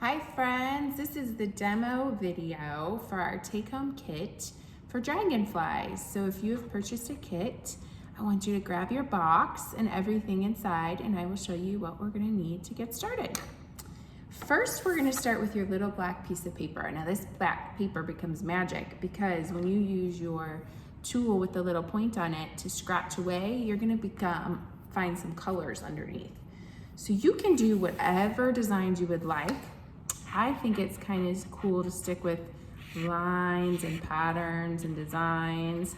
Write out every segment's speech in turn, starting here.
Hi friends, this is the demo video for our take-home kit for Dragonflies. So if you have purchased a kit, I want you to grab your box and everything inside, and I will show you what we're gonna need to get started. First, we're gonna start with your little black piece of paper. Now this black paper becomes magic because when you use your tool with the little point on it to scratch away, you're gonna find some colors underneath. So you can do whatever designs you would like. I think it's kind of cool to stick with lines and patterns and designs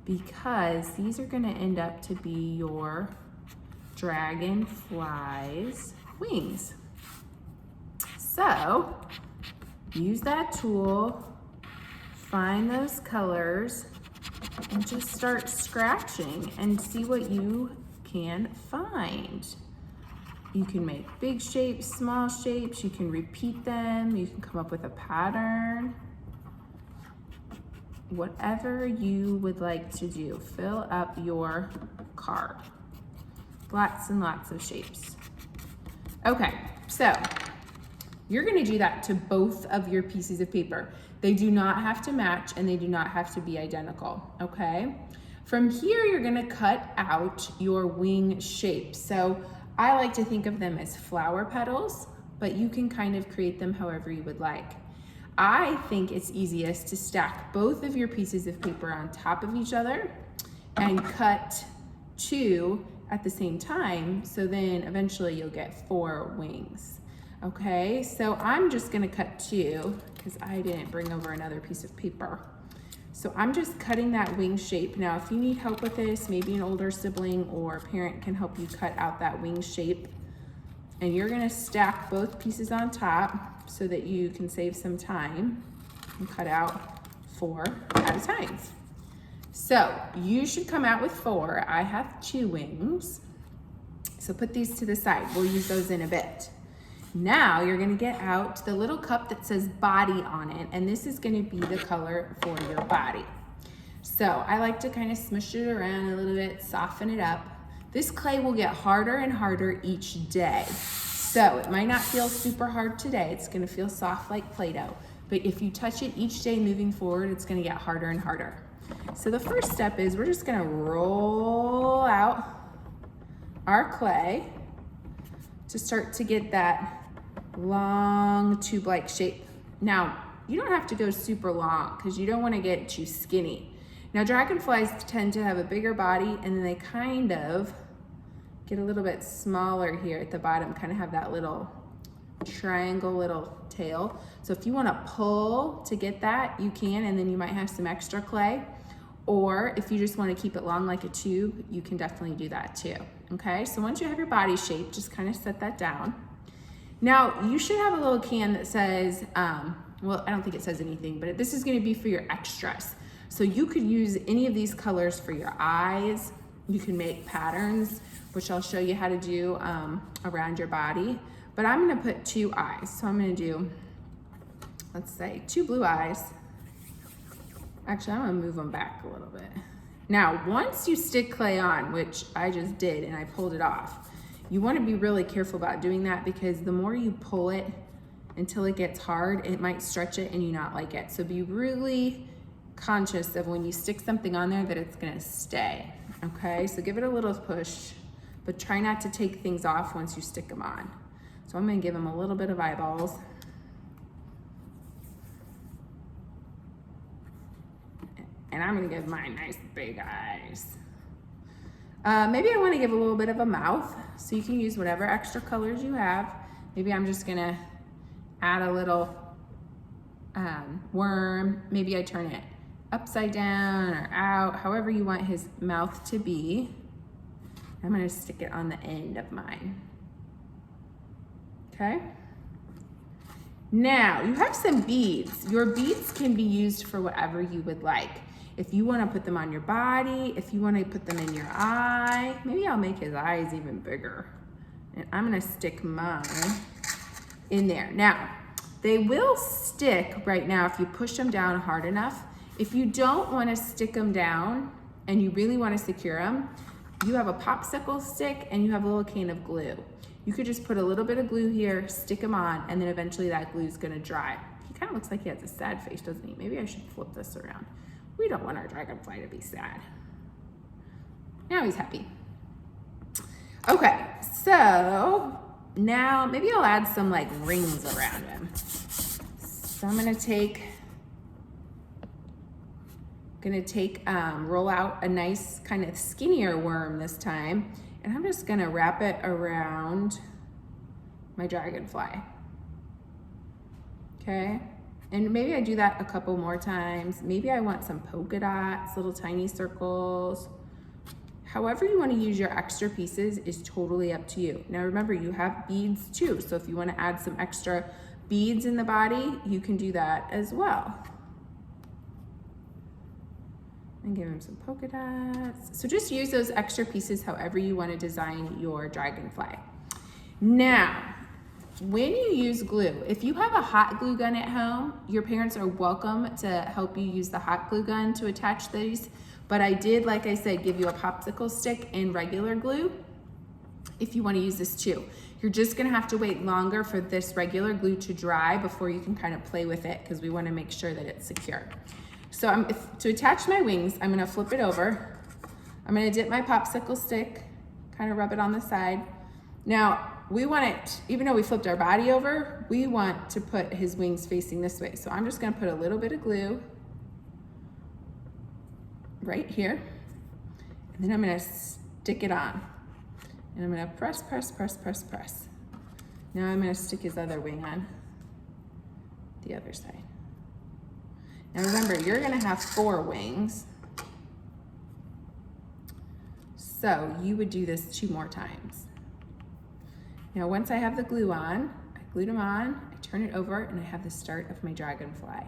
because these are gonna end up to be your dragonflies' wings. So use that tool, find those colors, and just start scratching and see what you can find. You can make big shapes, small shapes, you can repeat them, you can come up with a pattern. Whatever you would like to do, fill up your card. Lots and lots of shapes. Okay, so you're gonna do that to both of your pieces of paper. They do not have to match and they do not have to be identical, okay? From here, you're gonna cut out your wing shape. So I like to think of them as flower petals, but you can kind of create them however you would like. I think it's easiest to stack both of your pieces of paper on top of each other and cut two at the same time, so then eventually you'll get 4 wings. Okay, so I'm just gonna cut 2 because I didn't bring over another piece of paper. So I'm just cutting that wing shape. Now, if you need help with this, maybe an older sibling or parent can help you cut out that wing shape. And you're gonna stack both pieces on top so that you can save some time and cut out 4 at a time. So you should come out with 4. I have 2 wings. So put these to the side. We'll use those in a bit. Now you're gonna get out the little cup that says body on it, and this is gonna be the color for your body. So I like to kind of smush it around a little bit, soften it up. This clay will get harder and harder each day. So it might not feel super hard today, it's gonna feel soft like Play-Doh, but if you touch it each day moving forward, it's gonna get harder and harder. So the first step is we're just gonna roll out our clay to start to get that long tube-like shape. Now, you don't have to go super long because you don't want to get too skinny. Now, dragonflies tend to have a bigger body and then they kind of get a little bit smaller here at the bottom, kind of have that little triangle little tail. So if you want to pull to get that, you can, and then you might have some extra clay. Or if you just want to keep it long like a tube, you can definitely do that too. Okay, so once you have your body shape, just kind of set that down. Now, you should have a little can that says, well, I don't think it says anything, but this is gonna be for your extras. So you could use any of these colors for your eyes. You can make patterns, which I'll show you how to do around your body. But I'm gonna put 2 eyes. So I'm gonna do, let's say, 2 blue eyes. Actually, I'm gonna move them back a little bit. Now, once you stick clay on, which I just did and I pulled it off, you wanna be really careful about doing that because the more you pull it until it gets hard, it might stretch it and you not like it. So be really conscious of when you stick something on there that it's gonna stay, okay? So give it a little push, but try not to take things off once you stick them on. So I'm gonna give them a little bit of eyeballs. And I'm gonna give mine nice big eyes. Maybe I wanna give a little bit of a mouth, so you can use whatever extra colors you have. Maybe I'm just gonna add a little worm. Maybe I turn it upside down or out, however you want his mouth to be. I'm gonna stick it on the end of mine. Okay? Now, you have some beads. Your beads can be used for whatever you would like. If you want to put them on your body, if you want to put them in your eye, maybe I'll make his eyes even bigger. And I'm going to stick mine in there. Now, they will stick right now if you push them down hard enough. If you don't want to stick them down and you really want to secure them, you have a popsicle stick and you have a little can of glue. You could just put a little bit of glue here, stick him on, and then eventually that glue is gonna dry. He kind of looks like he has a sad face, doesn't he? Maybe I should flip this around. We don't want our dragonfly to be sad. Now he's happy. Okay, so now maybe I'll add some like rings around him. So I'm gonna take, roll out a nice kind of skinnier worm this time, and I'm just gonna wrap it around my dragonfly. Okay, and maybe I do that a couple more times. Maybe I want some polka dots, little tiny circles. However you want to use your extra pieces is totally up to you. Now remember, you have beads too, so if you want to add some extra beads in the body, you can do that as well. And give him some polka dots. So just use those extra pieces however you want to design your dragonfly. Now, when you use glue, if you have a hot glue gun at home, your parents are welcome to help you use the hot glue gun to attach these. But I did, like I said, give you a popsicle stick and regular glue if you want to use this too. You're just gonna have to wait longer for this regular glue to dry before you can kind of play with it, because we want to make sure that it's secure. So to attach my wings, I'm gonna flip it over. I'm gonna dip my popsicle stick, kind of rub it on the side. Now, we want it, even though we flipped our body over, we want to put his wings facing this way. So I'm just gonna put a little bit of glue right here, and then I'm gonna stick it on. And I'm gonna press, press, press, press, press. Now I'm gonna stick his other wing on the other side. Now remember, you're gonna have 4 wings. So you would do this 2 more times. Now once I have the glue on, I glued them on, I turn it over, and I have the start of my dragonfly.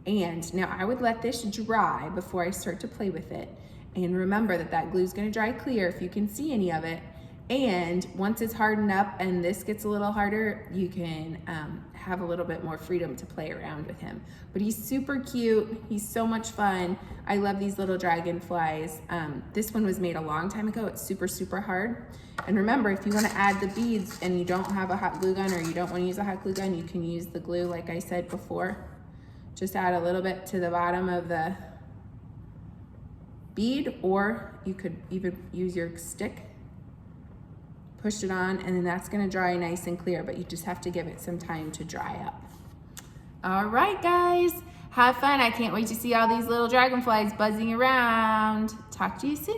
And now I would let this dry before I start to play with it. And remember that that glue is gonna dry clear if you can see any of it. And once it's hardened up and this gets a little harder, you can have a little bit more freedom to play around with him. But he's super cute. He's so much fun. I love these little dragonflies. This one was made a long time ago. It's super, super hard. And remember, if you want to add the beads and you don't have a hot glue gun, or you don't want to use a hot glue gun, you can use the glue like I said before. Just add a little bit to the bottom of the bead, or you could even use your stick, push it on, and then that's gonna dry nice and clear, but you just have to give it some time to dry up. All right, guys, have fun. I can't wait to see all these little dragonflies buzzing around. Talk to you soon.